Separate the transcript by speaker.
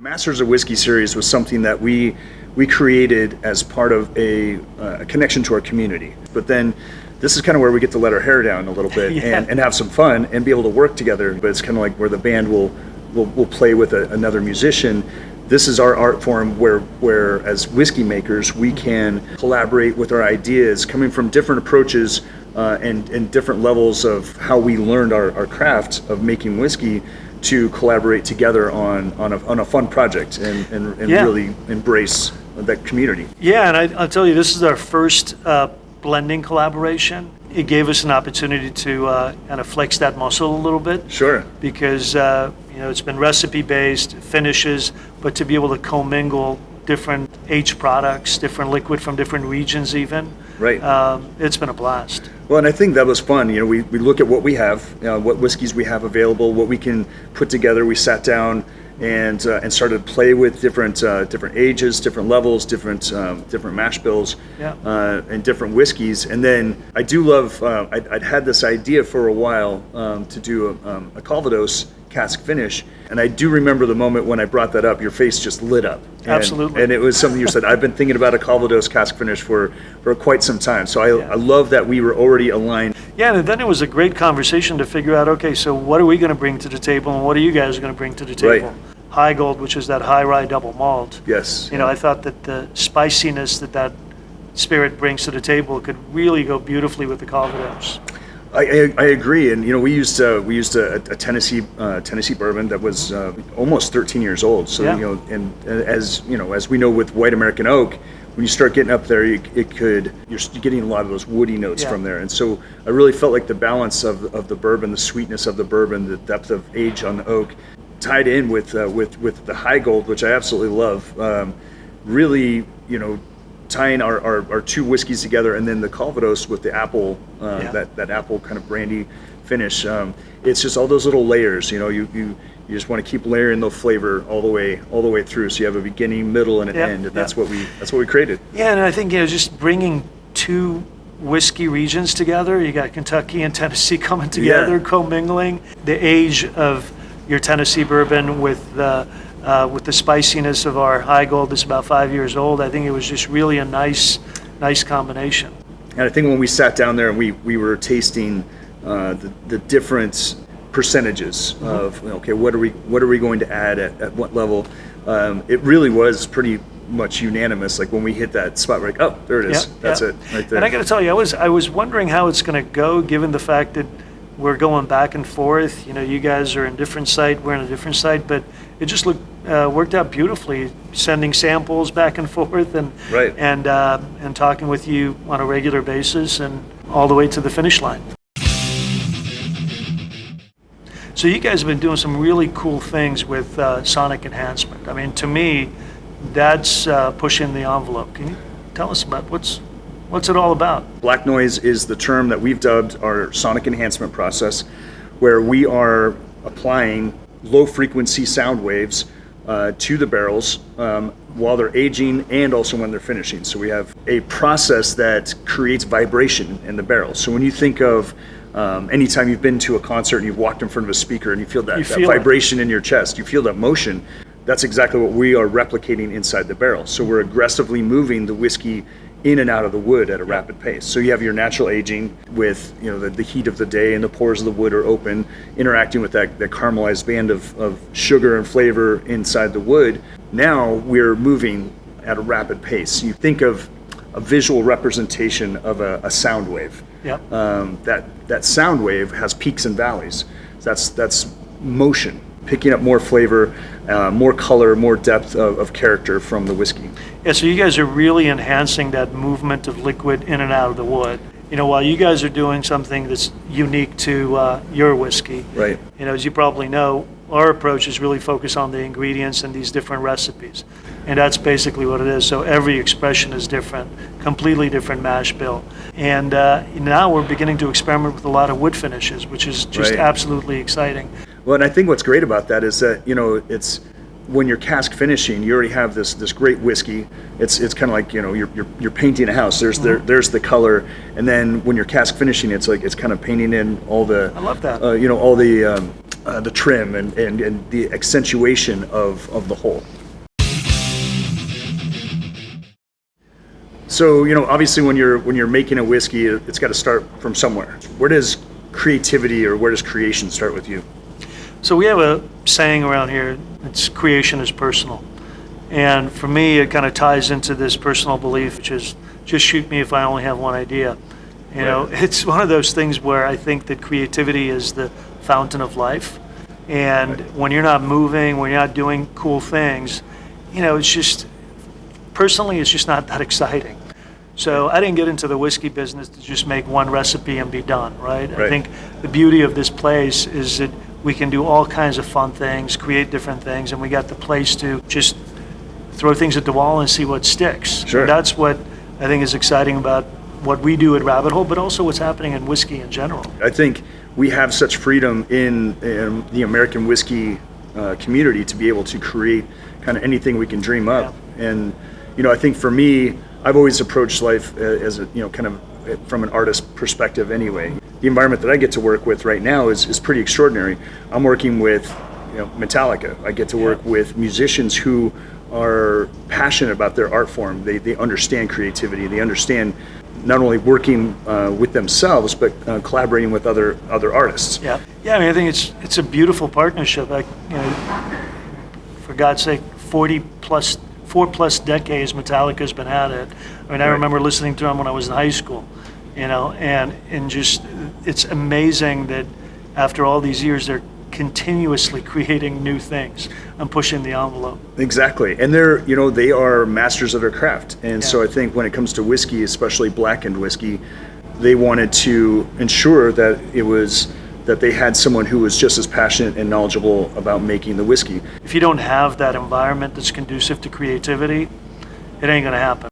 Speaker 1: Masters of Whiskey series was something that we created as part of a connection to our community. But then this is kind of where we get to let our hair down a little bit and have some fun and be able to work together. But it's kind of like where the band will play with another musician. This is our art form where as whiskey makers, we can collaborate with our ideas coming from different approaches and different levels of how we learned our craft of making whiskey to collaborate together on a fun project and really embrace that community.
Speaker 2: Yeah, and I'll tell you, this is our first blending collaboration. It gave us an opportunity to kind of flex that muscle a little bit.
Speaker 1: Sure.
Speaker 2: Because it's been recipe-based, finishes, but to be able to commingle different aged products, different liquid from different regions even.
Speaker 1: Right.
Speaker 2: It's been a blast.
Speaker 1: Well, and I think that was fun. We look at what we have, what whiskeys we have available, what we can put together. We sat down and started to play with different ages, different levels, different mash bills, and different whiskeys. And then I do love. I'd had this idea for a while to do a Calvados cask finish, and I do remember the moment when I brought that up. Your face just lit up.
Speaker 2: Absolutely.
Speaker 1: And it was something you said. I've been thinking about a Calvados cask finish for quite some time. So I love that we were already aligned.
Speaker 2: Yeah, and then it was a great conversation to figure out, okay, so what are we going to bring to the table, and what are you guys going to bring to the table?
Speaker 1: Right.
Speaker 2: High Gold, which is that high rye double malt.
Speaker 1: Yes.
Speaker 2: I thought that the spiciness that spirit brings to the table could really go beautifully with the Calvados.
Speaker 1: I agree, and we used a Tennessee bourbon that was almost 13 years old. So and as we know with white American oak, when you start getting up there, you're getting a lot of those woody notes from there. And so I really felt like the balance of the bourbon, the sweetness of the bourbon, the depth of age on the oak, tied in with the High Gold, which I absolutely love. Really, tying our two whiskeys together, and then the Calvados with the apple, that apple kind of brandy finish. It's just all those little layers. You just want to keep layering the flavor all the way through. So you have a beginning, middle, and an end, and that's what we created. Yeah,
Speaker 2: and I think just bringing two whiskey regions together. You got Kentucky and Tennessee coming together, commingling. The age of your Tennessee bourbon with the spiciness of our High Gold that's about 5 years old. I think it was just really a nice combination.
Speaker 1: And I think when we sat down there and we were tasting the different percentages of what are we going to add at what level, it really was pretty much unanimous. Like when we hit that spot, we're like, oh, there it is. That's it right there.
Speaker 2: And I got to tell you, I was wondering how it's going to go, given the fact that we're going back and forth. You guys are in a different site, we're in a different site, but it just worked out beautifully, sending samples back and forth and talking with you on a regular basis and all the way to the finish line. So you guys have been doing some really cool things with sonic enhancement. I mean, to me, that's pushing the envelope. Can you tell us about what's it all about?
Speaker 1: Black noise is the term that we've dubbed our sonic enhancement process, where we are applying low frequency sound waves to the barrels while they're aging and also when they're finishing. So we have a process that creates vibration in the barrels. So when you think of anytime you've been to a concert and you've walked in front of a speaker and you feel that vibration in your chest, you feel that motion, that's exactly what we are replicating inside the barrel. So we're aggressively moving the whiskey in and out of the wood at a rapid pace. So you have your natural aging with the heat of the day, and the pores of the wood are open, interacting with that caramelized band of sugar and flavor inside the wood. Now we're moving at a rapid pace. You think of a visual representation of a sound wave. That sound wave has peaks and valleys. That's motion, picking up more flavor, more color, more depth of character from the whiskey.
Speaker 2: Yeah, so you guys are really enhancing that movement of liquid in and out of the wood. While you guys are doing something that's unique to your whiskey.
Speaker 1: Right.
Speaker 2: As you probably know, our approach is really focused on the ingredients and these different recipes. And that's basically what it is. So every expression is different, completely different mash bill. And now we're beginning to experiment with a lot of wood finishes, which is just absolutely exciting.
Speaker 1: Well, and I think what's great about that is that, it's when you're cask finishing, you already have this great whiskey. It's kind of like, you're painting a house. There's there's the color, and then when you're cask finishing, it's like it's kind of painting in all the
Speaker 2: I love that.
Speaker 1: all the trim and the accentuation of the whole. So, obviously when you're making a whiskey, it's got to start from somewhere. Where does creativity or where does creation start with you?
Speaker 2: So we have a saying around here, it's creation is personal. And for me, it kind of ties into this personal belief, which is just shoot me if I only have one idea. It's one of those things where I think that creativity is the fountain of life. And when you're not moving, when you're not doing cool things, it's just, personally, it's just not that exciting. So I didn't get into the whiskey business to just make one recipe and be done, right? I think the beauty of this place is that we can do all kinds of fun things, create different things, and we got the place to just throw things at the wall and see what sticks.
Speaker 1: Sure.
Speaker 2: And that's what I think is exciting about what we do at Rabbit Hole, but also what's happening in whiskey in general.
Speaker 1: I think we have such freedom in the American whiskey community to be able to create kind of anything we can dream up.
Speaker 2: Yeah.
Speaker 1: And I think for me, I've always approached life as a kind of from an artist perspective anyway. The environment that I get to work with right now is pretty extraordinary. I'm working with Metallica. I get to work with musicians who are passionate about their art form. They understand creativity. They understand not only working with themselves, but collaborating with other artists.
Speaker 2: Yeah. I mean, I think it's a beautiful partnership. For God's sake, 4+ decades Metallica's been at it. I mean, I remember listening to them when I was in high school, and just it's amazing that after all these years they're continuously creating new things and pushing the envelope.
Speaker 1: Exactly, and they are masters of their craft. And so I think when it comes to whiskey, especially blackened whiskey, they wanted to ensure that they had someone who was just as passionate and knowledgeable about making the whiskey.
Speaker 2: If you don't have that environment that's conducive to creativity, it ain't going to happen.